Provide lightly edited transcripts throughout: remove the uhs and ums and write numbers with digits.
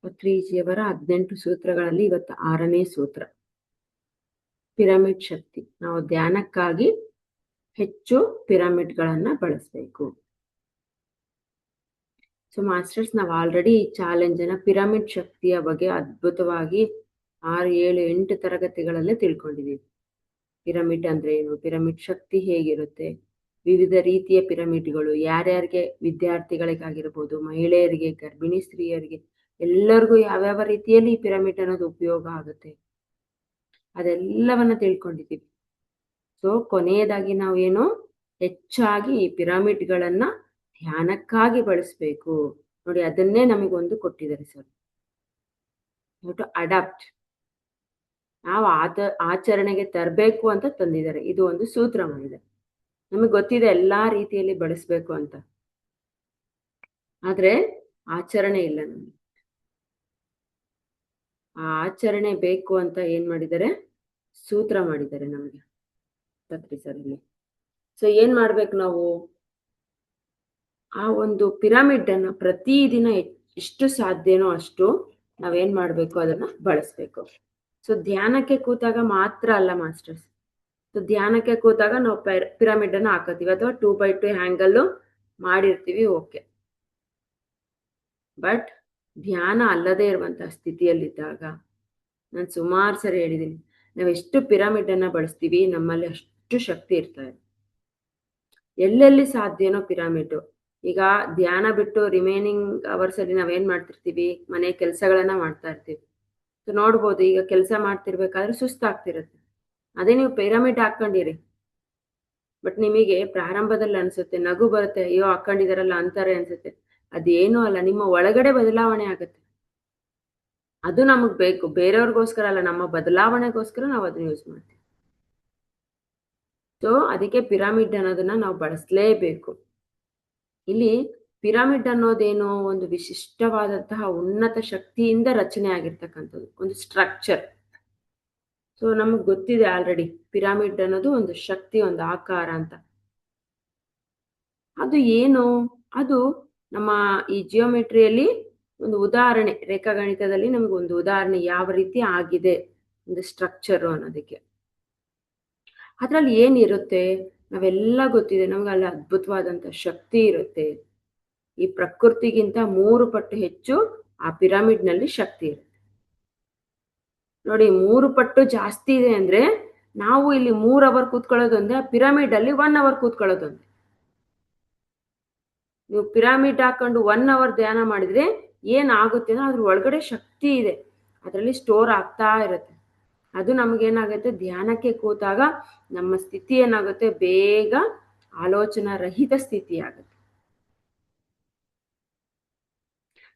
ಪತ್ರಿಜಿಯವರ 18 ಸೂತ್ರಗಳಲ್ಲಿ ಇವತ್ತು 6ನೇ ಸೂತ್ರ, ಪಿರಮಿಡ್ ಶಕ್ತಿ. ನಾವು ಧ್ಯಾನಕ್ಕಾಗಿ ಹೆಚ್ಚು ಪಿರಮಿಡ್ಗಳನ್ನ ಬಳಸಬೇಕು. ಸೊ ಮಾಸ್ಟರ್ಸ್, ನಾವು ಆಲ್ರೆಡಿ ಈ ಚಾಲೆಂಜ್ ಅನ್ನ ಪಿರಮಿಡ್ ಶಕ್ತಿಯ ಬಗ್ಗೆ ಅದ್ಭುತವಾಗಿ 6, 7, 8 ತರಗತಿಗಳಲ್ಲೇ ತಿಳ್ಕೊಂಡಿದ್ದೀವಿ. ಪಿರಮಿಡ್ ಅಂದ್ರೆ ಏನು, ಪಿರಮಿಡ್ ಶಕ್ತಿ ಹೇಗಿರುತ್ತೆ, ವಿವಿಧ ರೀತಿಯ ಪಿರಮಿಡ್ಗಳು ಯಾರ್ಯಾರಿಗೆ, ವಿದ್ಯಾರ್ಥಿಗಳಿಗಾಗಿರ್ಬೋದು, ಮಹಿಳೆಯರಿಗೆ, ಗರ್ಭಿಣಿ ಸ್ತ್ರೀಯರಿಗೆ, ಎಲ್ಲರಿಗೂ ಯಾವ್ಯಾವ ರೀತಿಯಲ್ಲಿ ಈ ಪಿರಮಿಡ್ ಅನ್ನೋದು ಉಪಯೋಗ ಆಗುತ್ತೆ ಅದೆಲ್ಲವನ್ನ ತಿಳ್ಕೊಂಡಿದ್ದೀವಿ. ಸೊ ಕೊನೆಯದಾಗಿ ನಾವೇನು ಹೆಚ್ಚಾಗಿ ಈ ಪಿರಮಿಡ್ಗಳನ್ನ ಧ್ಯಾನಕ್ಕಾಗಿ ಬಳಸಬೇಕು ನೋಡಿ. ಅದನ್ನೇ ನಮಗೊಂದು ಕೊಟ್ಟಿದ್ದಾರೆ ಸರ್, ಟು ಅಡಾಪ್ಟ್, ನಾವು ಆಚರಣೆಗೆ ತರಬೇಕು ಅಂತ ತಂದಿದ್ದಾರೆ. ಇದು ಒಂದು ಸೂತ್ರ ಮಾಡಿದೆ. ನಮಗೆ ಗೊತ್ತಿದೆ ಎಲ್ಲಾ ರೀತಿಯಲ್ಲಿ ಬಳಸಬೇಕು ಅಂತ, ಆದ್ರೆ ಆಚರಣೆ ಇಲ್ಲ ನಮಗೆ. ಆ ಆಚರಣೆ ಬೇಕು ಅಂತ ಏನ್ ಮಾಡಿದ್ದಾರೆ, ಸೂತ್ರ ಮಾಡಿದ್ದಾರೆ ನಮಗೆ ಪತ್ರಿ ಸರ್ ಇಲ್ಲಿ. ಸೊ ಏನ್ ಮಾಡ್ಬೇಕು ನಾವು, ಆ ಒಂದು ಪಿರಮಿಡ್ ಅನ್ನ ಪ್ರತಿದಿನ ಎಷ್ಟು ಸಾಧ್ಯನೋ ಅಷ್ಟು ನಾವೇನ್ ಮಾಡ್ಬೇಕು, ಅದನ್ನ ಬಳಸ್ಬೇಕು. ಸೊ ಧ್ಯಾನಕ್ಕೆ ಕೂತಾಗ ಮಾತ್ರ ಅಲ್ಲ ಮಾಸ್ಟರ್ಸ್. ಸೊ ಧ್ಯಾನಕ್ಕೆ ಕೂತಾಗ ನಾವು ಪಿರಮಿಡ್ ಅನ್ನ ಹಾಕತ್ತೀವಿ ಅಥವಾ 2x2 ಹ್ಯಾಂಗಲ್ ಮಾಡಿರ್ತೀವಿ, ಓಕೆ. ಬಟ್ ಧ್ಯಾನ ಅಲ್ಲದೆ ಇರುವಂತಹ ಸ್ಥಿತಿಯಲ್ಲಿದ್ದಾಗ, ನಾನು ಸುಮಾರು ಸರಿ ಹೇಳಿದ್ದೀನಿ, ನಾವೆಷ್ಟು ಪಿರಮಿಡ್ ಅನ್ನ ಬಳಸ್ತೀವಿ ನಮ್ಮಲ್ಲಿ ಅಷ್ಟು ಶಕ್ತಿ ಇರ್ತಾರೆ. ಎಲ್ಲೆಲ್ಲಿ ಸಾಧ್ಯನೋ ಪಿರಮಿಡ್. ಈಗ ಧ್ಯಾನ ಬಿಟ್ಟು ರಿಮೈನಿಂಗ್ ಅವರ್ಸ್ ಅಲ್ಲಿ ನಾವೇನ್ ಮಾಡ್ತಿರ್ತೀವಿ, ಮನೆ ಕೆಲಸಗಳನ್ನ ಮಾಡ್ತಾ ಇರ್ತೀವಿ. ಸೊ ನೋಡ್ಬೋದು, ಈಗ ಕೆಲಸ ಮಾಡ್ತಿರ್ಬೇಕಾದ್ರೆ ಸುಸ್ತಾಗ್ತಿರುತ್ತೆ. ಅದೇ ನೀವು ಪಿರಮಿಡ್ ಹಾಕೊಂಡಿರಿ, ಬಟ್ ನಿಮಗೆ ಪ್ರಾರಂಭದಲ್ಲಿ ಅನ್ಸುತ್ತೆ, ನಗು ಬರುತ್ತೆ, ಅಯ್ಯೋ ಹಾಕೊಂಡಿದಾರಲ್ಲ ಅಂತಾರೆ ಅನ್ಸುತ್ತೆ. ಅದೇನೂ ಅಲ್ಲ, ನಿಮ್ಮ ಒಳಗಡೆ ಬದಲಾವಣೆ ಆಗುತ್ತೆ. ಅದು ನಮಗ್ ಬೇಕು, ಬೇರೆಯವ್ರಿಗೋಸ್ಕರ ಅಲ್ಲ, ನಮ್ಮ ಬದಲಾವಣೆಗೋಸ್ಕರ ನಾವು ಅದನ್ನ ಯೂಸ್ ಮಾಡ್ತೀವಿ. ಸೊ ಅದಕ್ಕೆ ಪಿರಮಿಡ್ ಅನ್ನೋದನ್ನ ನಾವು ಬಳಸಲೇಬೇಕು. ಇಲ್ಲಿ ಪಿರಮಿಡ್ ಅನ್ನೋದೇನೋ ಒಂದು ವಿಶಿಷ್ಟವಾದಂತಹ ಉನ್ನತ ಶಕ್ತಿಯಿಂದ ರಚನೆ ಆಗಿರ್ತಕ್ಕಂಥದ್ದು ಒಂದು ಸ್ಟ್ರಕ್ಚರ್. ಸೊ ನಮಗ್ ಗೊತ್ತಿದೆ ಆಲ್ರೆಡಿ, ಪಿರಮಿಡ್ ಅನ್ನೋದು ಒಂದು ಶಕ್ತಿ, ಒಂದು ಆಕಾರ ಅಂತ. ಅದು ಏನು, ಅದು ನಮ್ಮ ಈ ಜಿಯೋಮೆಟ್ರಿಯಲ್ಲಿ ಒಂದು ಉದಾಹರಣೆ, ರೇಖಾಗಣಿತದಲ್ಲಿ ನಮ್ಗೆ ಒಂದು ಉದಾಹರಣೆ ಯಾವ ರೀತಿ ಆಗಿದೆ ಒಂದು ಸ್ಟ್ರಕ್ಚರ್ ಅನ್ನೋದಕ್ಕೆ. ಅದ್ರಲ್ಲಿ ಏನಿರುತ್ತೆ ನಾವೆಲ್ಲ ಗೊತ್ತಿದೆ, ನಮ್ಗೆ ಅಲ್ಲಿ ಅದ್ಭುತವಾದಂತ ಶಕ್ತಿ ಇರುತ್ತೆ. ಈ ಪ್ರಕೃತಿಗಿಂತ 3 ಪಟ್ಟು ಹೆಚ್ಚು ಆ ಪಿರಮಿಡ್ ನಲ್ಲಿ ಶಕ್ತಿ ಇರುತ್ತೆ ನೋಡಿ. 3 ಪಟ್ಟು ಜಾಸ್ತಿ ಇದೆ ಅಂದ್ರೆ ನಾವು ಇಲ್ಲಿ 3 ಅವರ್ ಕೂತ್ಕೊಳ್ಳೋದೊಂದೇ, ಪಿರಮಿಡ್ ಅಲ್ಲಿ 1 ಅವರ್ ಕೂತ್ಕೊಳ್ಳೋದೊಂದೇ. ನೀವು ಪಿರಮಿಡ್ ಹಾಕೊಂಡು 1 ಅವರ್ ಧ್ಯಾನ ಮಾಡಿದ್ರೆ ಏನಾಗುತ್ತೆ ಅಂದ್ರೆ ಅದ್ರ ಒಳಗಡೆ ಶಕ್ತಿ ಇದೆ, ಅದರಲ್ಲಿ ಸ್ಟೋರ್ ಆಗ್ತಾ ಇರುತ್ತೆ. ಅದು ನಮಗೇನಾಗುತ್ತೆ, ಧ್ಯಾನಕ್ಕೆ ಕೂತಾಗ ನಮ್ಮ ಸ್ಥಿತಿ ಏನಾಗುತ್ತೆ, ಬೇಗ ಆಲೋಚನಾ ರಹಿತ ಸ್ಥಿತಿ ಆಗುತ್ತೆ.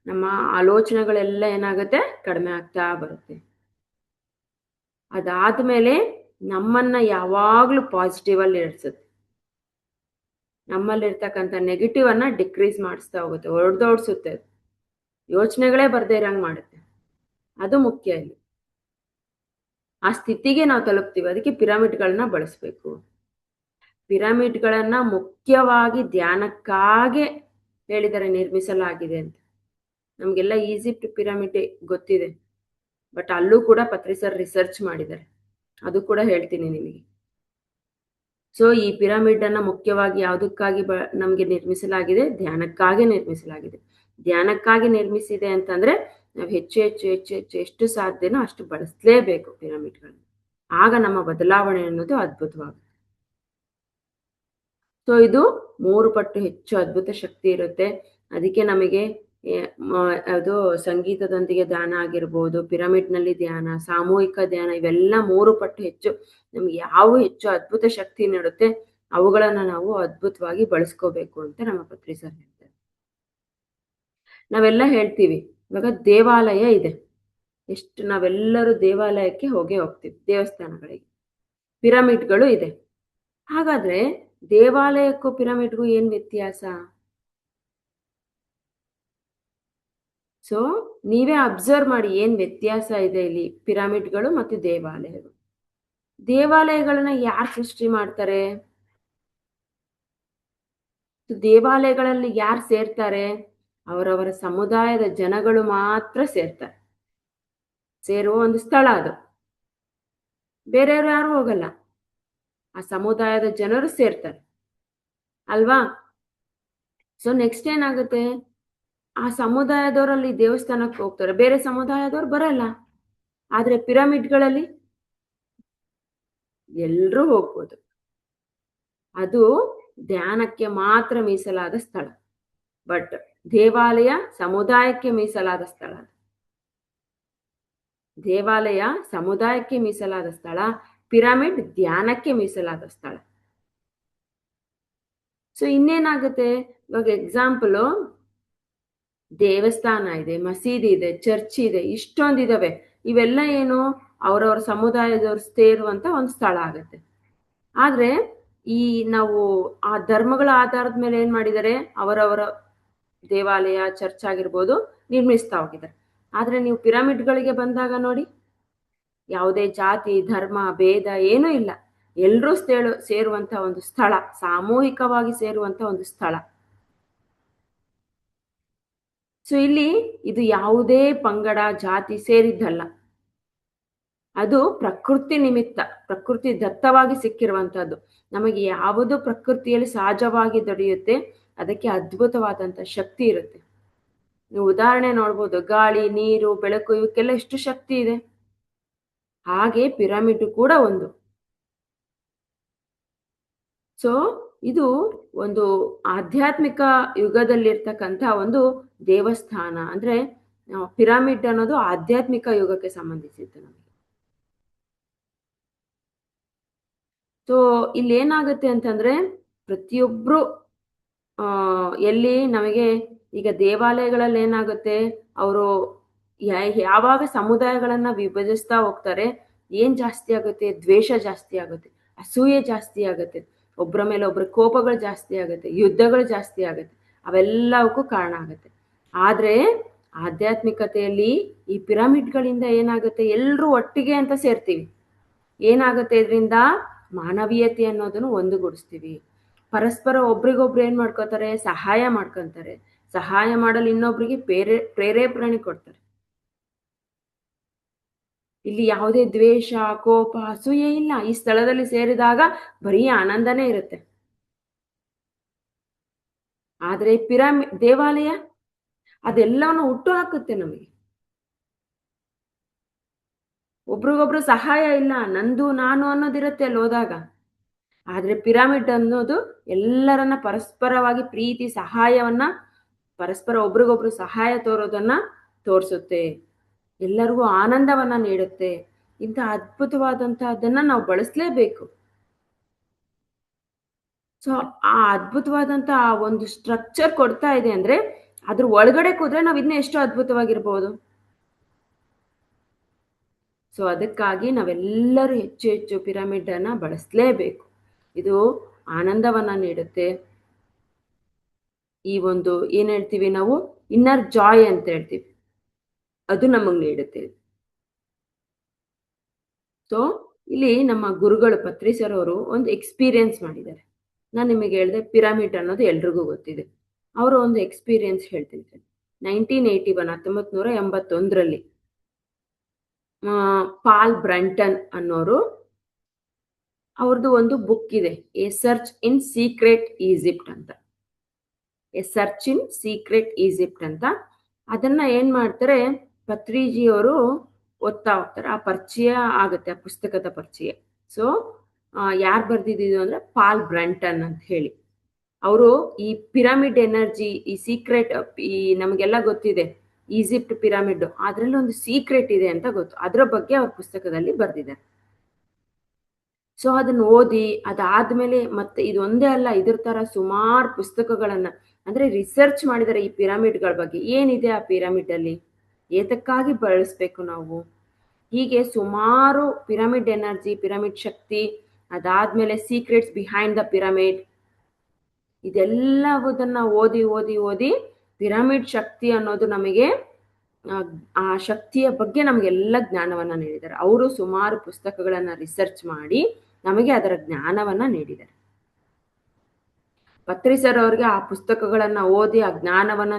ನಮ್ಮ ಆಲೋಚನೆಗಳೆಲ್ಲ ಏನಾಗುತ್ತೆ, ಕಡಿಮೆ ಆಗ್ತಾ ಬರುತ್ತೆ. ಅದಾದ್ಮೇಲೆ ನಮ್ಮನ್ನ ಯಾವಾಗ್ಲೂ ಪಾಸಿಟಿವ್ ಅಲ್ಲಿ ಇರಿಸುತ್ತೆ. ನಮ್ಮಲ್ಲಿರ್ತಕ್ಕಂಥ ನೆಗೆಟಿವ್ ಅನ್ನ ಡಿಕ್ರೀಸ್ ಮಾಡಿಸ್ತಾ ಹೋಗುತ್ತೆ, ಹೊಡೆದೋಡ್ಸುತ್ತೆ. ಯೋಚನೆಗಳೇ ಬರ್ದೇ ಇರಂಗ್ ಮಾಡುತ್ತೆ. ಅದು ಮುಖ್ಯ ಇಲ್ಲಿ. ಆ ಸ್ಥಿತಿಗೆ ನಾವು ತಲುಪ್ತೀವಿ. ಅದಕ್ಕೆ ಪಿರಮಿಡ್ಗಳನ್ನ ಬಳಸಬೇಕು. ಪಿರಮಿಡ್ಗಳನ್ನ ಮುಖ್ಯವಾಗಿ ಧ್ಯಾನಕ್ಕಾಗಿ ಹೇಳಿದರೆ ನಿರ್ಮಿಸಲಾಗಿದೆ ಅಂತ. ನಮ್ಗೆಲ್ಲ ಈಜಿಪ್ಟ್ ಪಿರಮಿಡ್ ಗೊತ್ತಿದೆ, ಬಟ್ ಅಲ್ಲೂ ಕೂಡ ಪತ್ರಿ ಸರ್ ರಿಸರ್ಚ್ ಮಾಡಿದ್ದಾರೆ, ಅದು ಕೂಡ ಹೇಳ್ತೀನಿ ನಿಮಗೆ. ಸೊ ಈ ಪಿರಮಿಡ್ ಅನ್ನ ಮುಖ್ಯವಾಗಿ ಯಾವುದಕ್ಕಾಗಿ ನಮ್ಗೆ ನಿರ್ಮಿಸಲಾಗಿದೆ, ಧ್ಯಾನಕ್ಕಾಗಿ ನಿರ್ಮಿಸಲಾಗಿದೆ. ಧ್ಯಾನಕ್ಕಾಗಿ ನಿರ್ಮಿಸಿದೆ ಅಂತಂದ್ರೆ ನಾವು ಹೆಚ್ಚು ಹೆಚ್ಚು ಹೆಚ್ಚು ಹೆಚ್ಚು ಎಷ್ಟು ಸಾಧ್ಯನೋ ಅಷ್ಟು ಬಳಸಲೇಬೇಕು ಪಿರಮಿಡ್ಗಳನ್ನ. ಆಗ ನಮ್ಮ ಬದಲಾವಣೆ ಅನ್ನೋದು ಅದ್ಭುತವಾಗುತ್ತೆ. ಸೊ ಇದು 3 ಪಟ್ಟು ಹೆಚ್ಚು ಅದ್ಭುತ ಶಕ್ತಿ ಇರುತ್ತೆ. ಅದಕ್ಕೆ ನಮಗೆ ಅದು ಸಂಗೀತದೊಂದಿಗೆ ಧ್ಯಾನ ಆಗಿರ್ಬೋದು, ಪಿರಮಿಡ್ ನಲ್ಲಿ ಧ್ಯಾನ, ಸಾಮೂಹಿಕ ಧ್ಯಾನ, ಇವೆಲ್ಲ 3 ಪಟ್ಟು ಹೆಚ್ಚು ನಮ್ಗೆ ಯಾವ ಹೆಚ್ಚು ಅದ್ಭುತ ಶಕ್ತಿ ನೀಡುತ್ತೆ ಅವುಗಳನ್ನ ನಾವು ಅದ್ಭುತವಾಗಿ ಬಳಸ್ಕೋಬೇಕು ಅಂತ ನಮ್ಮ ಪತ್ರಿ ಸರ್ ಹೇಳ್ತಾರೆ. ನಾವೆಲ್ಲ ಹೇಳ್ತೀವಿ, ಇವಾಗ ದೇವಾಲಯ ಇದೆ, ಎಷ್ಟು ನಾವೆಲ್ಲರೂ ದೇವಾಲಯಕ್ಕೆ ಹೋಗ್ತೀವಿ, ದೇವಸ್ಥಾನಗಳಿಗೆ. ಪಿರಮಿಡ್ಗಳು ಇದೆ. ಹಾಗಾದ್ರೆ ದೇವಾಲಯಕ್ಕೂ ಪಿರಮಿಡ್ಗೂ ಏನ್ ವ್ಯತ್ಯಾಸ? ಸೊ ನೀವೇ ಅಬ್ಸರ್ವ್ ಮಾಡಿ ಏನ್ ವ್ಯತ್ಯಾಸ ಇದೆ ಇಲ್ಲಿ ಪಿರಮಿಡ್ಗಳು ಮತ್ತು ದೇವಾಲಯಗಳು. ದೇವಾಲಯಗಳನ್ನ ಯಾರು ಸೃಷ್ಟಿ ಮಾಡ್ತಾರೆ? ದೇವಾಲಯಗಳಲ್ಲಿ ಯಾರು ಸೇರ್ತಾರೆ? ಅವರವರ ಸಮುದಾಯದ ಜನಗಳು ಮಾತ್ರ ಸೇರ್ತಾರೆ. ಸೇರುವ ಒಂದು ಸ್ಥಳ ಅದು. ಬೇರೆಯವರು ಯಾರು ಹೋಗಲ್ಲ, ಆ ಸಮುದಾಯದ ಜನರು ಸೇರ್ತಾರೆ ಅಲ್ವಾ. ಸೊ ನೆಕ್ಸ್ಟ್ ಏನಾಗುತ್ತೆ, ಆ ಸಮುದಾಯದವರಲ್ಲಿ ದೇವಸ್ಥಾನಕ್ಕೆ ಹೋಗ್ತಾರೆ, ಬೇರೆ ಸಮುದಾಯದವ್ರು ಬರಲ್ಲ. ಆದ್ರೆ ಪಿರಮಿಡ್ಗಳಲ್ಲಿ ಎಲ್ರೂ ಹೋಗ್ಬೋದು. ಅದು ಧ್ಯಾನಕ್ಕೆ ಮಾತ್ರ ಮೀಸಲಾದ ಸ್ಥಳ. ಬಟ್ ದೇವಾಲಯ ಸಮುದಾಯಕ್ಕೆ ಮೀಸಲಾದ ಸ್ಥಳ. ದೇವಾಲಯ ಸಮುದಾಯಕ್ಕೆ ಮೀಸಲಾದ ಸ್ಥಳ, ಪಿರಮಿಡ್ ಧ್ಯಾನಕ್ಕೆ ಮೀಸಲಾದ ಸ್ಥಳ. ಸೊ ಇನ್ನೇನಾಗುತ್ತೆ, ಇವಾಗ ಎಕ್ಸಾಂಪಲು ದೇವಸ್ಥಾನ ಇದೆ, ಮಸೀದಿ ಇದೆ, ಚರ್ಚ್ ಇದೆ, ಇಷ್ಟೊಂದಿದಾವೆ. ಇವೆಲ್ಲ ಏನು, ಅವರವರ ಸಮುದಾಯದವ್ರು ಸೇರುವಂತ ಒಂದು ಸ್ಥಳ ಆಗುತ್ತೆ. ಆದ್ರೆ ಈ ನಾವು ಆ ಧರ್ಮಗಳ ಆಧಾರದ ಮೇಲೆ ಏನ್ ಮಾಡಿದ್ದಾರೆ, ಅವರವರ ದೇವಾಲಯ ಚರ್ಚ್ ಆಗಿರ್ಬೋದು ನಿರ್ಮಿಸ್ತಾ ಹೋಗಿದ್ದಾರೆ. ಆದ್ರೆ ನೀವು ಪಿರಮಿಡ್ಗಳಿಗೆ ಬಂದಾಗ ನೋಡಿ, ಯಾವುದೇ ಜಾತಿ ಧರ್ಮ ಭೇದ ಏನೂ ಇಲ್ಲ, ಎಲ್ಲರೂ ಸೇರುವಂತ ಒಂದು ಸ್ಥಳ, ಸಾಮೂಹಿಕವಾಗಿ ಸೇರುವಂತ ಒಂದು ಸ್ಥಳ. ಸೊ ಇಲ್ಲಿ ಇದು ಯಾವುದೇ ಪಂಗಡ ಜಾತಿ ಸೇರಿದ್ದಲ್ಲ, ಅದು ಪ್ರಕೃತಿ ನಿಮಿತ್ತ, ಪ್ರಕೃತಿ ದತ್ತವಾಗಿ ಸಿಕ್ಕಿರುವಂತಹದ್ದು. ನಮಗೆ ಯಾವುದು ಪ್ರಕೃತಿಯಲ್ಲಿ ಸಹಜವಾಗಿ ದೊರೆಯುತ್ತೆ ಅದಕ್ಕೆ ಅದ್ಭುತವಾದಂತ ಶಕ್ತಿ ಇರುತ್ತೆ. ನೀವು ಉದಾಹರಣೆ ನೋಡ್ಬೋದು, ಗಾಳಿ ನೀರು ಬೆಳಕು ಇವಕ್ಕೆಲ್ಲ ಎಷ್ಟು ಶಕ್ತಿ ಇದೆ. ಹಾಗೆ ಪಿರಮಿಡ್ ಕೂಡ ಒಂದು. ಸೊ ಇದು ಒಂದು ಆಧ್ಯಾತ್ಮಿಕ ಯುಗದಲ್ಲಿರ್ತಕ್ಕಂಥ ಒಂದು ದೇವಸ್ಥಾನ. ಅಂದ್ರೆ ಪಿರಮಿಡ್ ಅನ್ನೋದು ಆಧ್ಯಾತ್ಮಿಕ ಯುಗಕ್ಕೆ ಸಂಬಂಧಿಸಿದ್ದು ನಮಗೆ. ಸೊ ಇಲ್ಲಿ ಏನಾಗುತ್ತೆ ಅಂತಂದ್ರೆ, ಪ್ರತಿಯೊಬ್ರು ಎಲ್ಲಿ ನಮಗೆ ಈಗ ದೇವಾಲಯಗಳಲ್ಲಿ ಏನಾಗುತ್ತೆ, ಅವರು ಯಾವಾಗ ಸಮುದಾಯಗಳನ್ನ ವಿಭಜಿಸ್ತಾ ಹೋಗ್ತಾರೆ, ಏನ್ ಜಾಸ್ತಿ ಆಗುತ್ತೆ, ದ್ವೇಷ ಜಾಸ್ತಿ ಆಗುತ್ತೆ, ಅಸೂಯೆ ಜಾಸ್ತಿ ಆಗುತ್ತೆ, ಒಬ್ಬರ ಮೇಲೆ ಒಬ್ಬರ ಕೋಪಗಳು ಜಾಸ್ತಿ ಆಗುತ್ತೆ, ಯುದ್ಧಗಳು ಜಾಸ್ತಿ ಆಗುತ್ತೆ, ಅವೆಲ್ಲವಕ್ಕೂ ಕಾರಣ ಆಗುತ್ತೆ. ಆದ್ರೆ ಆಧ್ಯಾತ್ಮಿಕತೆಯಲ್ಲಿ ಈ ಪಿರಮಿಡ್ಗಳಿಂದ ಏನಾಗುತ್ತೆ, ಎಲ್ಲರೂ ಒಟ್ಟಿಗೆ ಅಂತ ಸೇರ್ತೀವಿ. ಏನಾಗುತ್ತೆ, ಇದರಿಂದ ಮಾನವೀಯತೆ ಅನ್ನೋದನ್ನು ಒಂದುಗೂಡಿಸ್ತೀವಿ. ಪರಸ್ಪರ ಒಬ್ರಿಗೊಬ್ರು ಏನ್ ಮಾಡ್ಕೋತಾರೆ, ಸಹಾಯ ಮಾಡ್ಕೊಂತಾರೆ. ಸಹಾಯ ಮಾಡಲು ಇನ್ನೊಬ್ರಿಗೆ ಪ್ರೇರೇಪಣೆ ಕೊಡ್ತಾರೆ. ಇಲ್ಲಿ ಯಾವುದೇ ದ್ವೇಷ ಕೋಪ ಅಸೂಯೆ ಇಲ್ಲ. ಈ ಸ್ಥಳದಲ್ಲಿ ಸೇರಿದಾಗ ಬರೀ ಆನಂದನೇ ಇರುತ್ತೆ. ಆದ್ರೆ ದೇವಾಲಯ ಅದೆಲ್ಲವನ್ನು ಹುಟ್ಟು ಹಾಕುತ್ತೆ ನಮಗೆ. ಒಬ್ರಿಗೊಬ್ರು ಸಹಾಯ ಇಲ್ಲ, ನಂದು ನಾನು ಅನ್ನೋದಿರುತ್ತೆ ಅಲ್ಲಿ ಹೋದಾಗ. ಆದ್ರೆ ಪಿರಮಿಡ್ ಅನ್ನೋದು ಎಲ್ಲರನ್ನ ಪರಸ್ಪರವಾಗಿ ಪ್ರೀತಿ ಸಹಾಯವನ್ನ, ಪರಸ್ಪರ ಒಬ್ರಿಗೊಬ್ರು ಸಹಾಯ ತೋರೋದನ್ನ ತೋರಿಸುತ್ತೆ, ಎಲ್ಲರಿಗೂ ಆನಂದವನ್ನ ನೀಡುತ್ತೆ. ಇಂಥ ಅದ್ಭುತವಾದಂತಹದನ್ನ ನಾವು ಬಳಸಲೇಬೇಕು. ಸೊ ಆ ಅದ್ಭುತವಾದಂತ ಆ ಒಂದು ಸ್ಟ್ರಕ್ಚರ್ ಕೊಡ್ತಾ ಇದೆ ಅಂದ್ರೆ, ಅದ್ರ ಒಳಗಡೆ ಕೂತ್ರೆ ನಾವು ಇನ್ನೂ ಎಷ್ಟು ಅದ್ಭುತವಾಗಿರ್ಬೋದು. ಸೊ ಅದಕ್ಕಾಗಿ ನಾವೆಲ್ಲರೂ ಹೆಚ್ಚು ಹೆಚ್ಚು ಪಿರಮಿಡ್ ಅನ್ನ ಬಳಸಲೇಬೇಕು. ಇದು ಆನಂದವನ್ನ ನೀಡುತ್ತೆ. ಈ ಒಂದು ಏನ್ ಹೇಳ್ತೀವಿ ನಾವು, ಇನ್ನರ್ ಜಾಯ್ ಅಂತ ಹೇಳ್ತೀವಿ, ಅದು ನಮಗ್ ನೀಡುತ್ತೆ. ಸೊ ಇಲ್ಲಿ ನಮ್ಮ ಗುರುಗಳು ಪತ್ರಿ ಸರ್ ಅವರು ಒಂದು ಎಕ್ಸ್ಪೀರಿಯನ್ಸ್ ಮಾಡಿದ್ದಾರೆ. ನಾನು ನಿಮಗೆ ಹೇಳಿದೆ ಪಿರಮಿಡ್ ಅನ್ನೋದು ಎಲ್ರಿಗೂ ಗೊತ್ತಿದೆ. ಅವರು ಒಂದು ಎಕ್ಸ್ಪೀರಿಯನ್ಸ್ ಹೇಳ್ತೀನಿ. 1981 ಪಾಲ್ ಬ್ರಂಟನ್ ಅನ್ನೋರು, ಅವ್ರದ್ದು ಒಂದು ಬುಕ್ ಇದೆ, a search in secret Egypt ಅಂತ. A search in secret Egypt ಅಂತ. ಅದನ್ನ ಏನ್ ಮಾಡ್ತಾರೆ, ಪತ್ರಿಜಿಯವರು ಓದ್ತಾ ಹೋಗ್ತಾರೆ. ಆ ಪರಿಚಯ ಆಗುತ್ತೆ, ಆ ಪುಸ್ತಕದ ಪರಿಚಯ. ಸೊ ಯಾರು ಬರ್ದಿದ್ದು ಅಂದ್ರೆ ಪಾಲ್ ಬ್ರಂಟನ್ ಅಂತ ಹೇಳಿ. ಅವರು ಈ ಪಿರಮಿಡ್ ಎನರ್ಜಿ, ಈ ಸೀಕ್ರೆಟ್, ಈ ನಮಗೆಲ್ಲ ಗೊತ್ತಿದೆ ಈಜಿಪ್ಟ್ ಪಿರಮಿಡ್, ಅದ್ರಲ್ಲಿ ಒಂದು ಸೀಕ್ರೆಟ್ ಇದೆ ಅಂತ ಗೊತ್ತು, ಅದರ ಬಗ್ಗೆ ಅವ್ರ ಪುಸ್ತಕದಲ್ಲಿ ಬರ್ದಿದ್ದಾರೆ. ಸೊ ಅದನ್ನ ಓದಿ ಅದಾದ್ಮೇಲೆ ಮತ್ತೆ ಇದೊಂದೇ ಅಲ್ಲ, ಇದ್ರ ತರ ಸುಮಾರು ಪುಸ್ತಕಗಳನ್ನ ಅಂದ್ರೆ ರಿಸರ್ಚ್ ಮಾಡಿದ್ದಾರೆ ಈ ಪಿರಮಿಡ್ಗಳ ಬಗ್ಗೆ. ಏನಿದೆ ಆ ಪಿರಮಿಡ್ ಅಲ್ಲಿ, ಏತಕ್ಕಾಗಿ ಬಳಸ್ಬೇಕು ನಾವು, ಹೀಗೆ ಸುಮಾರು ಪಿರಮಿಡ್ ಎನರ್ಜಿ, ಪಿರಮಿಡ್ ಶಕ್ತಿ, ಅದಾದ್ಮೇಲೆ ಸೀಕ್ರೆಟ್ಸ್ ಬಿಹೈಂಡ್ ದ ಪಿರಮಿಡ್, ಇದೆಲ್ಲವುದನ್ನ ಓದಿ ಓದಿ ಓದಿ ಪಿರಮಿಡ್ ಶಕ್ತಿ ಅನ್ನೋದು ನಮಗೆ, ಆ ಶಕ್ತಿಯ ಬಗ್ಗೆ ನಮಗೆಲ್ಲ ಜ್ಞಾನವನ್ನ ನೀಡಿದ್ದಾರೆ. ಅವರು ಸುಮಾರು ಪುಸ್ತಕಗಳನ್ನ ರಿಸರ್ಚ್ ಮಾಡಿ ನಮಗೆ ಅದರ ಜ್ಞಾನವನ್ನ ನೀಡಿದ್ದಾರೆ. ಪತ್ರಿ ಸರ್ ಅವ್ರಿಗೆ ಆ ಪುಸ್ತಕಗಳನ್ನ ಓದಿ ಆ ಜ್ಞಾನವನ್ನ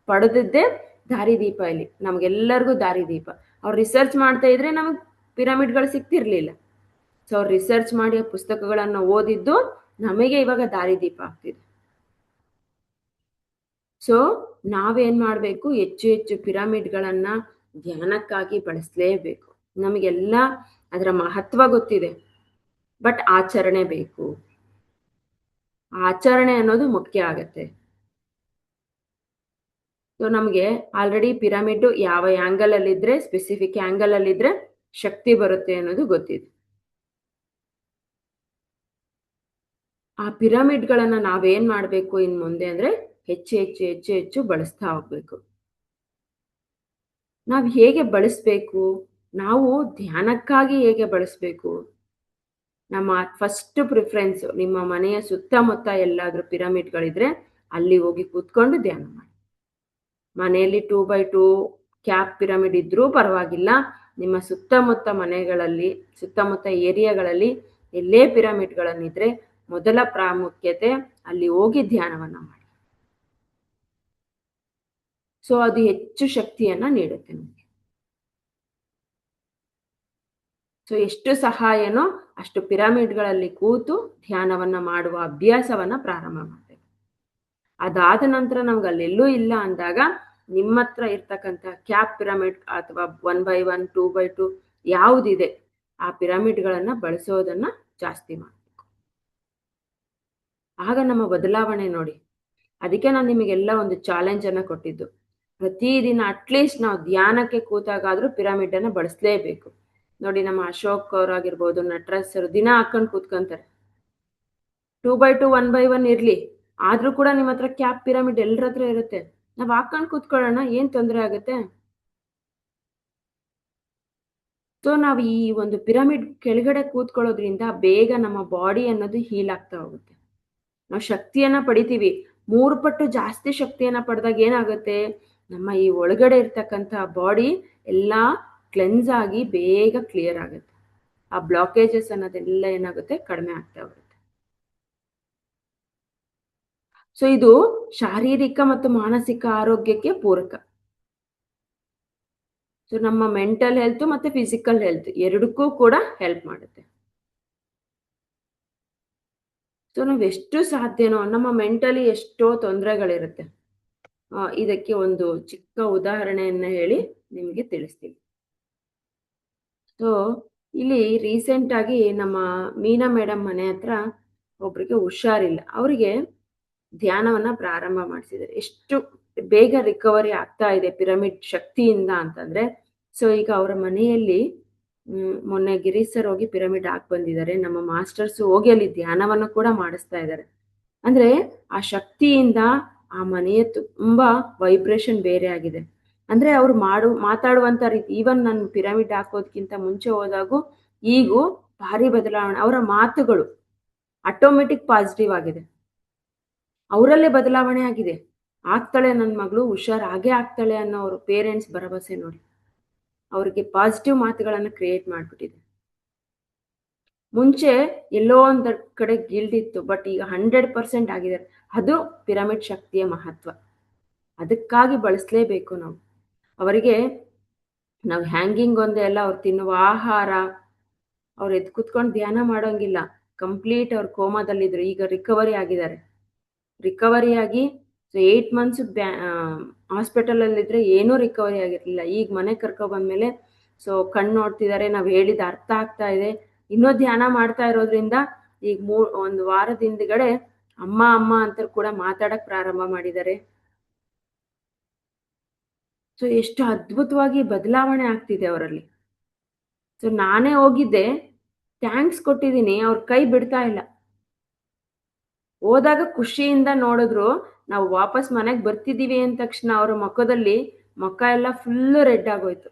ಪಡೆದಿದ್ದೇ ದಾರಿದೀಪ ಇಲ್ಲಿ, ನಮಗೆಲ್ಲರಿಗೂ ದಾರಿದೀಪ. ಅವ್ರು ರಿಸರ್ಚ್ ಮಾಡ್ತಾ ಇದ್ರೆ ನಮಗೆ ಪಿರಮಿಡ್ಗಳು ಸಿಗ್ತಿರ್ಲಿಲ್ಲ. ಸೊ ಅವ್ರು ರಿಸರ್ಚ್ ಮಾಡಿ ಪುಸ್ತಕಗಳನ್ನು ಓದಿದ್ದು ನಮಗೆ ಇವಾಗ ದಾರಿದೀಪ ಆಗ್ತಿದೆ. ಸೊ ನಾವೇನ್ ಮಾಡಬೇಕು, ಹೆಚ್ಚು ಹೆಚ್ಚು ಪಿರಮಿಡ್ಗಳನ್ನು ಧ್ಯಾನಕ್ಕಾಗಿ ಬಳಸಲೇಬೇಕು. ನಮಗೆಲ್ಲ ಅದರ ಮಹತ್ವ ಗೊತ್ತಿದೆ, ಬಟ್ ಆಚರಣೆ ಬೇಕು. ಆಚರಣೆ ಅನ್ನೋದು ಮುಖ್ಯ ಆಗತ್ತೆ. ಸೊ ನಮಗೆ ಆಲ್ರೆಡಿ ಪಿರಮಿಡ್ ಯಾವ ಆ್ಯಂಗಲ್ ಅಲ್ಲಿದ್ರೆ, ಸ್ಪೆಸಿಫಿಕ್ ಆ್ಯಂಗಲ್ ಅಲ್ಲಿದ್ರೆ ಶಕ್ತಿ ಬರುತ್ತೆ ಅನ್ನೋದು ಗೊತ್ತಿದೆ. ಆ ಪಿರಮಿಡ್ಗಳನ್ನು ನಾವೇನ್ ಮಾಡಬೇಕು ಇನ್ನು ಮುಂದೆ ಅಂದ್ರೆ ಹೆಚ್ಚು ಹೆಚ್ಚು ಹೆಚ್ಚು ಹೆಚ್ಚು ಬಳಸ್ತಾ ಹೋಗ್ಬೇಕು. ನಾವು ಹೇಗೆ ಬಳಸಬೇಕು, ನಾವು ಧ್ಯಾನಕ್ಕಾಗಿ ಹೇಗೆ ಬಳಸಬೇಕು? ನಮ್ಮ ಫಸ್ಟ್ ಪ್ರಿಫರೆನ್ಸ್, ನಿಮ್ಮ ಮನೆಯ ಸುತ್ತಮುತ್ತ ಎಲ್ಲಾದ್ರೂ ಪಿರಮಿಡ್ಗಳಿದ್ರೆ ಅಲ್ಲಿ ಹೋಗಿ ಕೂತ್ಕೊಂಡು ಧ್ಯಾನ ಮಾಡಿ. ಮನೆಯಲ್ಲಿ 2x2 ಕ್ಯಾಪ್ ಪಿರಮಿಡ್ ಇದ್ರೂ ಪರವಾಗಿಲ್ಲ, ನಿಮ್ಮ ಸುತ್ತಮುತ್ತ ಮನೆಗಳಲ್ಲಿ, ಸುತ್ತಮುತ್ತ ಏರಿಯಾಗಳಲ್ಲಿ ಎಲ್ಲೇ ಪಿರಮಿಡ್ಗಳನ್ನಿದ್ರೆ ಮೊದಲ ಪ್ರಾಮುಖ್ಯತೆ ಅಲ್ಲಿ ಹೋಗಿ ಧ್ಯಾನವನ್ನ ಮಾಡಿ. ಸೊ ಅದು ಹೆಚ್ಚು ಶಕ್ತಿಯನ್ನ ನೀಡುತ್ತೆ ನಮಗೆ. ಸೊ ಎಷ್ಟು ಸಹಾಯನೋ ಅಷ್ಟು ಪಿರಮಿಡ್ಗಳಲ್ಲಿ ಕೂತು ಧ್ಯಾನವನ್ನ ಮಾಡುವ ಅಭ್ಯಾಸವನ್ನ ಪ್ರಾರಂಭ ಮಾಡಬೇಕು. ಅದಾದ ನಂತರ ನಮ್ಗೆ ಅಲ್ಲೆಲ್ಲೂ ಇಲ್ಲ ಅಂದಾಗ ನಿಮ್ಮ ಹತ್ರ ಇರ್ತಕ್ಕಂಥ ಕ್ಯಾಪ್ ಪಿರಮಿಡ್ ಅಥವಾ 1x1 2x2 ಯಾವುದಿದೆ ಆ ಪಿರಮಿಡ್ಗಳನ್ನ ಬಳಸೋದನ್ನ ಜಾಸ್ತಿ ಮಾಡಬೇಕು. ಆಗ ನಮ್ಮ ಬದಲಾವಣೆ ನೋಡಿ. ಅದಕ್ಕೆ ನಾನು ನಿಮಗೆಲ್ಲ ಒಂದು ಚಾಲೆಂಜ್ ಅನ್ನ ಕೊಟ್ಟಿದ್ದು, ಪ್ರತಿದಿನ ಅಟ್ಲೀಸ್ಟ್ ನಾವು ಧ್ಯಾನಕ್ಕೆ ಕೂತಾಗಾದ್ರೂ ಪಿರಮಿಡ್ ಅನ್ನ ಬಳಸಲೇಬೇಕು. ನೋಡಿ, ನಮ್ಮ ಅಶೋಕ್ ಅವರಾಗಿರ್ಬೋದು, ನಟರಾಜ್ ಸರ್ ದಿನ ಹಾಕೊಂಡು ಕೂತ್ಕೊಂತಾರೆ. 2x2 1x1 ಇರ್ಲಿ, ಆದ್ರೂ ಕೂಡ ನಿಮ್ಮ ಹತ್ರ ಕ್ಯಾಪ್ ಪಿರಮಿಡ್ ಎಲ್ಲರ ಹತ್ರ ಇರುತ್ತೆ. ನಾವ್ ಹಾಕೊಂಡು ಕೂತ್ಕೊಳ್ಳೋಣ, ಏನ್ ತೊಂದರೆ ಆಗುತ್ತೆ? ಸೊ ನಾವು ಈ ಒಂದು ಪಿರಮಿಡ್ ಕೆಳಗಡೆ ಕೂತ್ಕೊಳ್ಳೋದ್ರಿಂದ ಬೇಗ ನಮ್ಮ ಬಾಡಿ ಅನ್ನೋದು ಹೀಲ್ ಆಗ್ತಾ ಹೋಗುತ್ತೆ. ನಾವು ಶಕ್ತಿಯನ್ನ ಪಡಿತೀವಿ. 3 ಪಟ್ಟು ಜಾಸ್ತಿ ಶಕ್ತಿಯನ್ನ ಪಡೆದಾಗ ಏನಾಗುತ್ತೆ, ನಮ್ಮ ಈ ಒಳಗಡೆ ಇರ್ತಕ್ಕಂಥ ಬಾಡಿ ಎಲ್ಲ ಕ್ಲೆನ್ಸ್ ಆಗಿ ಬೇಗ ಕ್ಲಿಯರ್ ಆಗುತ್ತೆ. ಆ ಬ್ಲಾಕೇಜಸ್ ಅನ್ನೋದೆಲ್ಲ ಏನಾಗುತ್ತೆ, ಕಡಿಮೆ ಆಗ್ತಾ ಹೋಗುತ್ತೆ. ಸೊ ಇದು ಶಾರೀರಿಕ ಮತ್ತು ಮಾನಸಿಕ ಆರೋಗ್ಯಕ್ಕೆ ಪೂರಕ. ಸೊ ನಮ್ಮ ಮೆಂಟಲ್ ಹೆಲ್ತ್ ಮತ್ತೆ ಫಿಸಿಕಲ್ ಹೆಲ್ತ್ ಎರಡಕ್ಕೂ ಕೂಡ ಹೆಲ್ಪ್ ಮಾಡುತ್ತೆ. ಸೊ ನಾವು ಎಷ್ಟು ಸಾಧ್ಯನೋ, ನಮ್ಮ ಮೆಂಟಲಿ ಎಷ್ಟೋ ತೊಂದರೆಗಳಿರುತ್ತೆ. ಇದಕ್ಕೆ ಒಂದು ಚಿಕ್ಕ ಉದಾಹರಣೆಯನ್ನ ಹೇಳಿ ನಿಮಗೆ ತಿಳಿಸ್ತೀನಿ. ಸೊ ಇಲ್ಲಿ ರೀಸೆಂಟ್ ಆಗಿ ನಮ್ಮ ಮೀನಾ ಮೇಡಮ್ ಮನೆ ಹತ್ರ ಒಬ್ರಿಗೆ ಹುಷಾರಿಲ್ಲ. ಅವರಿಗೆ ಧ್ಯಾನವನ್ನ ಪ್ರಾರಂಭ ಮಾಡಿಸಿದ್ದಾರೆ. ಎಷ್ಟು ಬೇಗ ರಿಕವರಿ ಆಗ್ತಾ ಇದೆ ಪಿರಮಿಡ್ ಶಕ್ತಿಯಿಂದ ಅಂತಂದ್ರೆ, ಸೊ ಈಗ ಅವರ ಮನೆಯಲ್ಲಿ ಮೊನ್ನೆ ಗಿರೀಶ್ ಸರ್ ಹೋಗಿ ಪಿರಮಿಡ್ ಹಾಕಿ ಬಂದಿದ್ದಾರೆ. ನಮ್ಮ ಮಾಸ್ಟರ್ಸ್ ಹೋಗಿ ಅಲ್ಲಿ ಧ್ಯಾನವನ್ನು ಕೂಡ ಮಾಡಿಸ್ತಾ ಇದ್ದಾರೆ. ಅಂದ್ರೆ ಆ ಶಕ್ತಿಯಿಂದ ಆ ಮನೆಯ ತುಂಬಾ ವೈಬ್ರೇಷನ್ ಬೇರೆ ಆಗಿದೆ. ಅಂದ್ರೆ ಅವ್ರು ಮಾತಾಡುವಂತ ರೀತಿ, ಈವನ್ ನಾನು ಪಿರಮಿಡ್ ಹಾಕೋದಕ್ಕಿಂತ ಮುಂಚೆ ಹೋದಾಗೂ ಈಗೂ ಭಾರಿ ಬದಲಾವಣೆ. ಅವರ ಮಾತುಗಳು ಆಟೋಮೆಟಿಕ್ ಪಾಸಿಟಿವ್ ಆಗಿದೆ. ಅವರಲ್ಲೇ ಬದಲಾವಣೆ ಆಗಿದೆ. ಆಗ್ತಾಳೆ ನನ್ನ ಮಗಳು, ಹುಷಾರಾಗೇ ಆಗ್ತಾಳೆ ಅನ್ನೋ ಅವ್ರ ಪೇರೆಂಟ್ಸ್ ಭರವಸೆ ನೋಡಿ. ಅವ್ರಿಗೆ ಪಾಸಿಟಿವ್ ಮಾತುಗಳನ್ನು ಕ್ರಿಯೇಟ್ ಮಾಡಿಬಿಟ್ಟಿದೆ. ಮುಂಚೆ ಎಲ್ಲೋ ಒಂದು ಕಡೆ ಗಿಲ್ಟ್ ಇತ್ತು, ಬಟ್ ಈಗ 100% ಆಗಿದ್ದಾರೆ. ಅದು ಪಿರಮಿಡ್ ಶಕ್ತಿಯ ಮಹತ್ವ. ಅದಕ್ಕಾಗಿ ಬಳಸಲೇಬೇಕು ನಾವು. ಅವರಿಗೆ ನಾವು ಹ್ಯಾಂಗಿಂಗ್ ಒಂದೇ ಅಲ್ಲ, ಅವ್ರು ತಿನ್ನುವ ಆಹಾರ, ಅವ್ರು ಎದ್ದು ಕೂತ್ಕೊಂಡು ಧ್ಯಾನ ಮಾಡೋಂಗಿಲ್ಲ. ಕಂಪ್ಲೀಟ್ ಅವ್ರು ಕೋಮಾದಲ್ಲಿದ್ರು, ಈಗ ರಿಕವರಿ ಆಗಿದ್ದಾರೆ. ರಿಕವರಿ ಆಗಿ 8 ಮಂತ್ಸ್ ಹಾಸ್ಪಿಟಲಲ್ಲಿದ್ದರೆ ಏನೂ ರಿಕವರಿ ಆಗಿರಲಿಲ್ಲ. ಈಗ ಮನೆ ಕರ್ಕೊಬಂದ್ಮೇಲೆ ಸೊ ಕಣ್ಣು ನೋಡ್ತಿದ್ದಾರೆ, ನಾವು ಹೇಳಿದ ಅರ್ಥ ಆಗ್ತಾ ಇದೆ. ಇನ್ನೂ ಧ್ಯಾನ ಮಾಡ್ತಾ ಇರೋದ್ರಿಂದ ಈಗ ಒಂದು ವಾರದ ಹಿಂದ್ಗಡೆ ಅಮ್ಮ ಅಮ್ಮ ಅಂತ ಕೂಡ ಮಾತಾಡಕ್ ಪ್ರಾರಂಭ ಮಾಡಿದ್ದಾರೆ. ಸೊ ಎಷ್ಟು ಅದ್ಭುತವಾಗಿ ಬದಲಾವಣೆ ಆಗ್ತಿದೆ ಅವರಲ್ಲಿ. ಸೊ ನಾನೇ ಹೋಗಿದ್ದೆ, ಥ್ಯಾಂಕ್ಸ್ ಕೊಟ್ಟಿದ್ದೀನಿ, ಅವ್ರ ಕೈ ಬಿಡ್ತಾ ಇಲ್ಲ. ಹೋದಾಗ ಖುಷಿಯಿಂದ ನೋಡಿದ್ರು, ನಾವು ವಾಪಸ್ ಮನೆಗೆ ಬರ್ತಿದ್ದೀವಿ ಅಂದ ತಕ್ಷಣ ಅವರ ಮುಖ ಎಲ್ಲ ಫುಲ್ಲು ರೆಡ್ ಆಗೋಯ್ತು.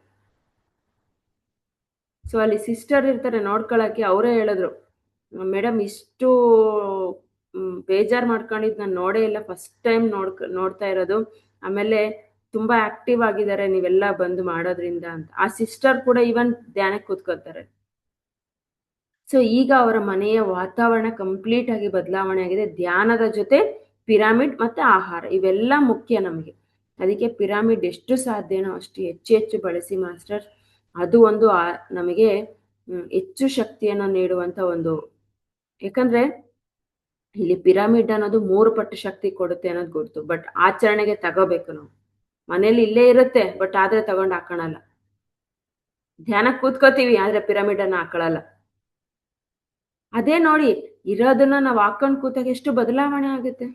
ಸೊ ಅಲ್ಲಿ ಸಿಸ್ಟರ್ ಇರ್ತಾರೆ ನೋಡ್ಕೊಳಕ್ಕೆ, ಅವರೇ ಹೇಳಿದ್ರು, ಮೇಡಮ್ ಇಷ್ಟು ಬೇಜಾರು ಮಾಡ್ಕೊಂಡಿದ್ದು ನಾನು ನೋಡೇ ಇಲ್ಲ, ಫಸ್ಟ್ ಟೈಮ್ ನೋಡ್ತಾ ಇರೋದು. ಆಮೇಲೆ ತುಂಬ ಆಕ್ಟಿವ್ ಆಗಿದ್ದಾರೆ ನೀವೆಲ್ಲ ಬಂದು ಮಾಡೋದ್ರಿಂದ ಅಂತ. ಆ ಸಿಸ್ಟರ್ ಕೂಡ ಇವನ್ ಧ್ಯಾನಕ್ಕೆ ಕೂತ್ಕೋತಾರೆ. ಸೊ ಈಗ ಅವರ ಮನೆಯ ವಾತಾವರಣ ಕಂಪ್ಲೀಟ್ ಆಗಿ ಬದಲಾವಣೆ ಆಗಿದೆ. ಧ್ಯಾನದ ಜೊತೆ ಪಿರಮಿಡ್ ಮತ್ತೆ ಆಹಾರ ಇವೆಲ್ಲ ಮುಖ್ಯ ನಮಗೆ. ಅದಕ್ಕೆ ಪಿರಾಮಿಡ್ ಎಷ್ಟು ಸಾಧ್ಯನೋ ಅಷ್ಟು ಹೆಚ್ಚು ಹೆಚ್ಚು ಬಳಸಿ ಮಾಸ್ಟರ್. ಅದು ಒಂದು ನಮಗೆ ಹೆಚ್ಚು ಶಕ್ತಿಯನ್ನು ನೀಡುವಂಥ ಒಂದು, ಯಾಕಂದ್ರೆ ಇಲ್ಲಿ ಪಿರಾಮಿಡ್ ಅನ್ನೋದು 3 ಪಟ್ಟು ಶಕ್ತಿ ಕೊಡುತ್ತೆ ಅನ್ನೋದು ಗೊತ್ತು, ಬಟ್ ಆಚರಣೆಗೆ ತಗೋಬೇಕು ನಾವು. ಮನೇಲಿ ಇಲ್ಲೇ ಇರುತ್ತೆ, ಬಟ್ ಆದ್ರೆ ತಗೊಂಡು ಹಾಕೋಣಲ್ಲ. ಧ್ಯಾನಕ್ಕೆ ಕೂತ್ಕೋತೀವಿ, ಆದ್ರೆ ಪಿರಾಮಿಡ್ ಅನ್ನ ಹಾಕೊಳ್ಳಲ್ಲ. ಅದೇ ನೋಡಿ, ಇರೋದನ್ನ ನಾವು ಹಾಕೊಂಡು ಕೂತಾಗ ಎಷ್ಟು ಬದಲಾವಣೆ ಆಗುತ್ತೆ.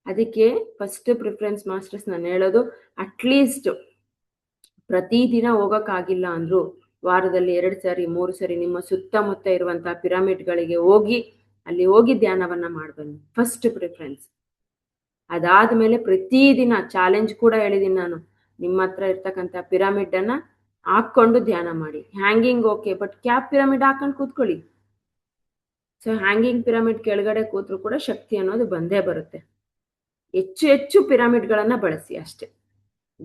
ಅದಕ್ಕೆ ಫಸ್ಟ್ ಪ್ರಿಫರೆನ್ಸ್ ಮಾಸ್ಟರ್ಸ್ ನಾನು ಹೇಳೋದು, ಅಟ್ಲೀಸ್ಟ್ ಪ್ರತಿದಿನ ಹೋಗೋಕ್ಕಾಗಿಲ್ಲ ಅಂದ್ರು ವಾರದಲ್ಲಿ 2 ಸರಿ 3 ಸರಿ ನಿಮ್ಮ ಸುತ್ತಮುತ್ತ ಇರುವಂತಹ ಪಿರಾಮಿಡ್ಗಳಿಗೆ ಹೋಗಿ ಅಲ್ಲಿ ಹೋಗಿ ಧ್ಯಾನವನ್ನ ಮಾಡಬನ್ನಿ, ಫಸ್ಟ್ ಪ್ರಿಫರೆನ್ಸ್. ಅದಾದ್ಮೇಲೆ ಪ್ರತಿದಿನ ಚಾಲೆಂಜ್ ಕೂಡ ಹೇಳಿದೀನಿ ನಾನು, ನಿಮ್ಮ ಹತ್ರ ಇರ್ತಕ್ಕಂಥ ಪಿರಾಮಿಡ್ ಅನ್ನ ಹಾಕೊಂಡು ಧ್ಯಾನ ಮಾಡಿ. Hanging okay, but cap pyramid ಹಾಕೊಂಡು ಕೂತ್ಕೊಳ್ಳಿ. ಸೊ ಹ್ಯಾಂಗಿಂಗ್ ಪಿರಾಮಿಡ್ ಕೆಳಗಡೆ ಕೂತ್ರು ಕೂಡ ಶಕ್ತಿ ಅನ್ನೋದು ಬಂದೇ ಬರುತ್ತೆ. ಹೆಚ್ಚು ಹೆಚ್ಚು ಪಿರಾಮಿಡ್ಗಳನ್ನ ಬಳಸಿ ಅಷ್ಟೇ.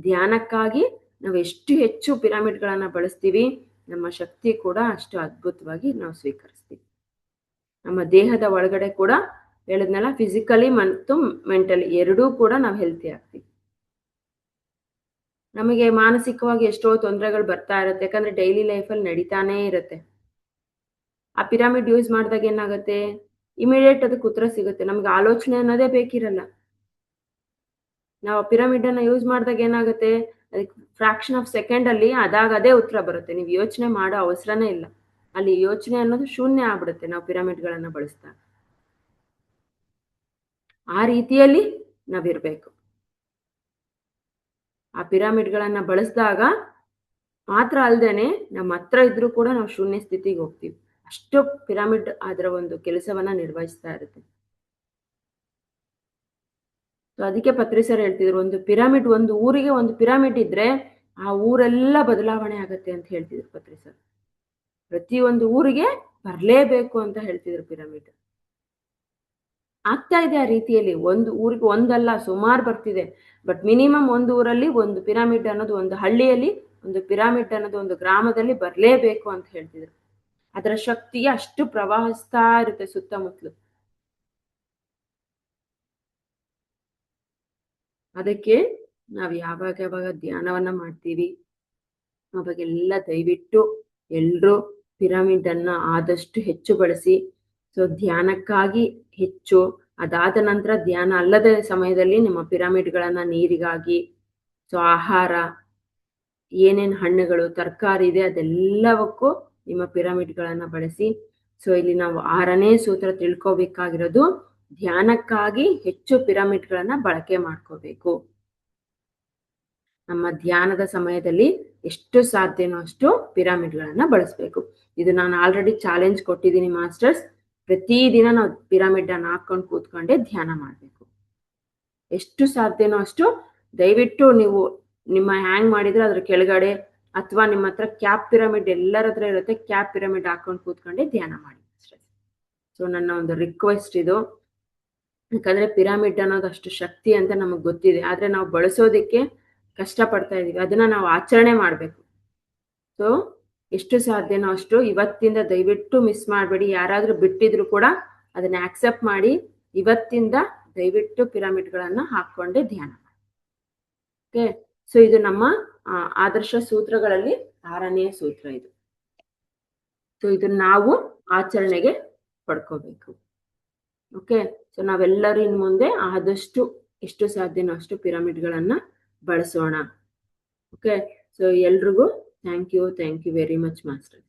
ಧ್ಯಾನಕ್ಕಾಗಿ ನಾವು ಎಷ್ಟು ಹೆಚ್ಚು ಪಿರಾಮಿಡ್ಗಳನ್ನ ಬಳಸ್ತೀವಿ, ನಮ್ಮ ಶಕ್ತಿ ಕೂಡ ಅಷ್ಟು ಅದ್ಭುತವಾಗಿ ನಾವು ಸ್ವೀಕರಿಸ್ತೀವಿ. ನಮ್ಮ ದೇಹದ ಒಳಗಡೆ ಕೂಡ ಹೇಳಿದ್ನಲ್ಲ, ಫಿಸಿಕಲಿ ಮತ್ತು ಮೆಂಟಲಿ ಎರಡೂ ಕೂಡ ನಾವು ಹೆಲ್ತಿ ಆಗ್ತೀವಿ. ನಮಗೆ ಮಾನಸಿಕವಾಗಿ ಎಷ್ಟೋ ತೊಂದರೆಗಳು ಬರ್ತಾ ಇರುತ್ತೆ, ಯಾಕಂದ್ರೆ ಡೈಲಿ ಲೈಫಲ್ಲಿ ನಡೀತಾನೇ ಇರುತ್ತೆ. ಆ ಪಿರಾಮಿಡ್ ಯೂಸ್ ಮಾಡಿದಾಗ ಏನಾಗುತ್ತೆ, ಇಮಿಡಿಯೇಟ್ ಅದಕ್ಕೆ ಉತ್ತರ ಸಿಗುತ್ತೆ. ನಮ್ಗೆ ಆಲೋಚನೆ ಅನ್ನೋದೇ ಬೇಕಿರಲ್ಲ. ನಾವು ಪಿರಾಮಿಡ್ ಅನ್ನ ಯೂಸ್ ಮಾಡಿದಾಗ ಏನಾಗುತ್ತೆ, ಅದಕ್ಕೆ ಫ್ರಾಕ್ಷನ್ ಆಫ್ ಸೆಕೆಂಡ್ ಅಲ್ಲಿ ಅದೇ ಉತ್ತರ ಬರುತ್ತೆ. ನೀವು ಯೋಚನೆ ಮಾಡೋ ಅವಸರನೇ ಇಲ್ಲ. ಅಲ್ಲಿ ಯೋಚನೆ ಅನ್ನೋದು ಶೂನ್ಯ ಆಗ್ಬಿಡುತ್ತೆ ನಾವು ಪಿರಾಮಿಡ್ಗಳನ್ನ ಬಳಸಿದಾಗ. ಆ ರೀತಿಯಲ್ಲಿ ನಾವಿರ್ಬೇಕು. ಆ ಪಿರಾಮಿಡ್ಗಳನ್ನ ಬಳಸಿದಾಗ ಮಾತ್ರ ಅಲ್ದೇನೆ ನಮ್ಮ ಹತ್ರ ಇದ್ರೂ ಕೂಡ ನಾವು ಶೂನ್ಯ ಸ್ಥಿತಿಗೆ ಹೋಗ್ತೀವಿ. ಅಷ್ಟು ಪಿರಾಮಿಡ್ ಅದರ ಒಂದು ಕೆಲಸವನ್ನ ನಿರ್ವಹಿಸ್ತಾ ಇರುತ್ತೆ. ಸೊ ಅದಕ್ಕೆ ಪತ್ರಿ ಸರ್ ಹೇಳ್ತಿದ್ರು, ಒಂದು ಪಿರಾಮಿಡ್, ಒಂದು ಊರಿಗೆ ಒಂದು ಪಿರಾಮಿಡ್ ಇದ್ರೆ ಆ ಊರೆಲ್ಲ ಬದಲಾವಣೆ ಆಗತ್ತೆ ಅಂತ ಹೇಳ್ತಿದ್ರು ಪತ್ರಿ ಸರ್. ಪ್ರತಿಯೊಂದು ಊರಿಗೆ ಬರಲೇಬೇಕು ಅಂತ ಹೇಳ್ತಿದ್ರು ಪಿರಾಮಿಡ್. ಆಗ್ತಾ ಇದೆ ಆ ರೀತಿಯಲ್ಲಿ. ಒಂದು ಊರಿಗೆ ಒಂದಲ್ಲ, ಸುಮಾರು ಬರ್ತಿದೆ. ಬಟ್ ಮಿನಿಮಮ್ ಒಂದು ಊರಲ್ಲಿ ಒಂದು ಪಿರಾಮಿಡ್ ಅನ್ನೋದು, ಒಂದು ಹಳ್ಳಿಯಲ್ಲಿ ಒಂದು ಪಿರಾಮಿಡ್ ಅನ್ನೋದು ಒಂದು ಗ್ರಾಮದಲ್ಲಿ ಬರಲೇಬೇಕು ಅಂತ ಹೇಳ್ತಿದ್ರು. ಅದರ ಶಕ್ತಿ ಅಷ್ಟು ಪ್ರವಾಹಿಸ್ತಾ ಇರುತ್ತೆ ಸುತ್ತಮುತ್ತಲು. ಅದಕ್ಕೆ ನಾವು ಯಾವಾಗ ಧ್ಯಾನವನ್ನ ಮಾಡ್ತೀವಿ ಅವಾಗೆಲ್ಲ ದಯವಿಟ್ಟು ಎಲ್ರೂ ಪಿರಾಮಿಡ್ ಅನ್ನ ಆದಷ್ಟು ಹೆಚ್ಚು ಬಳಸಿ. ಸೊ ಧ್ಯಾನಕ್ಕಾಗಿ ಹೆಚ್ಚು, ಅದಾದ ನಂತರ ಧ್ಯಾನ ಅಲ್ಲದ ಸಮಯದಲ್ಲಿ ನಿಮ್ಮ ಪಿರಾಮಿಡ್ಗಳನ್ನ ನೀರಿಗಾಗಿ, ಸೊ ಆಹಾರ, ಏನೇನು ಹಣ್ಣುಗಳು ತರಕಾರಿ ಇದೆ ಅದೆಲ್ಲವಕ್ಕೂ ನಿಮ್ಮ ಪಿರಾಮಿಡ್ಗಳನ್ನ ಬಳಸಿ. ಸೊ ಇಲ್ಲಿ ನಾವು 6ನೇ ಸೂತ್ರ ತಿಳ್ಕೊಬೇಕಾಗಿರೋದು, ಧ್ಯಾನಕ್ಕಾಗಿ ಹೆಚ್ಚು ಪಿರಾಮಿಡ್ಗಳನ್ನ ಬಳಕೆ ಮಾಡ್ಕೋಬೇಕು. ನಮ್ಮ ಧ್ಯಾನದ ಸಮಯದಲ್ಲಿ ಎಷ್ಟು ಸಾಧ್ಯನೋ ಅಷ್ಟು ಪಿರಾಮಿಡ್ಗಳನ್ನ ಬಳಸಬೇಕು. ಇದು ನಾನು ಆಲ್ರೆಡಿ ಚಾಲೆಂಜ್ ಕೊಟ್ಟಿದ್ದೀನಿ ಮಾಸ್ಟರ್ಸ್. ಪ್ರತಿದಿನ ನಾವು ಪಿರಾಮಿಡ್ ಅನ್ನ ಹಾಕೊಂಡು ಕೂತ್ಕೊಂಡೆ ಧ್ಯಾನ ಮಾಡಬೇಕು. ಎಷ್ಟು ಸಾಧ್ಯನೋ ಅಷ್ಟು ದಯವಿಟ್ಟು ನೀವು ನಿಮ್ಮ ಹ್ಯಾಂಗ್ ಮಾಡಿದ್ರೆ ಅದ್ರ ಕೆಳಗಡೆ, ಅಥವಾ ನಿಮ್ಮ ಹತ್ರ ಕ್ಯಾಪ್ ಪಿರಾಮಿಡ್ ಎಲ್ಲರ ಹತ್ರ ಇರುತ್ತೆ, ಕ್ಯಾಪ್ ಪಿರಾಮಿಡ್ ಹಾಕೊಂಡು ಕೂತ್ಕೊಂಡೆ ಧ್ಯಾನ ಮಾಡಿ. ಸೊ ನನ್ನ ಒಂದು ರಿಕ್ವೆಸ್ಟ್ ಇದು. ಯಾಕಂದ್ರೆ ಪಿರಾಮಿಡ್ ಅನ್ನೋದು ಅಷ್ಟು ಶಕ್ತಿ ಅಂತ ನಮಗೆ ಗೊತ್ತಿದೆ, ಆದ್ರೆ ನಾವು ಬಳಸೋದಕ್ಕೆ ಕಷ್ಟಪಡ್ತಾ ಇದೀವಿ. ಅದನ್ನ ನಾವು ಆಚರಣೆ ಮಾಡಬೇಕು. ಸೊ ಎಷ್ಟು ಸಾಧ್ಯನೋ ಅಷ್ಟು ಇವತ್ತಿಂದ ದಯವಿಟ್ಟು ಮಿಸ್ ಮಾಡಬೇಡಿ. ಯಾರಾದ್ರೂ ಬಿಟ್ಟಿದ್ರು ಕೂಡ ಅದನ್ನ ಆಕ್ಸೆಪ್ಟ್ ಮಾಡಿ ಇವತ್ತಿಂದ ದಯವಿಟ್ಟು ಪಿರಾಮಿಡ್ಗಳನ್ನ ಹಾಕೊಂಡೆ ಧ್ಯಾನ ಮಾಡಿ. ಓಕೆ, ಸೊ ಇದು ನಮ್ಮ ಆದರ್ಶ ಸೂತ್ರಗಳಲ್ಲಿ 6ನೇ ಸೂತ್ರ ಇದು. ಸೊ ಇದನ್ನ ನಾವು ಆಚರಣೆಗೆ ಪಡ್ಕೋಬೇಕು. ಓಕೆ, ಸೊ ನಾವೆಲ್ಲರೂ ಇನ್ನು ಮುಂದೆ ಆದಷ್ಟು ಎಷ್ಟು ಸಾಧ್ಯನೋ ಅಷ್ಟು ಪಿರಾಮಿಡ್ಗಳನ್ನ ಬಳಸೋಣ. ಓಕೆ, ಸೊ ಎಲ್ರಿಗೂ thank you very much master.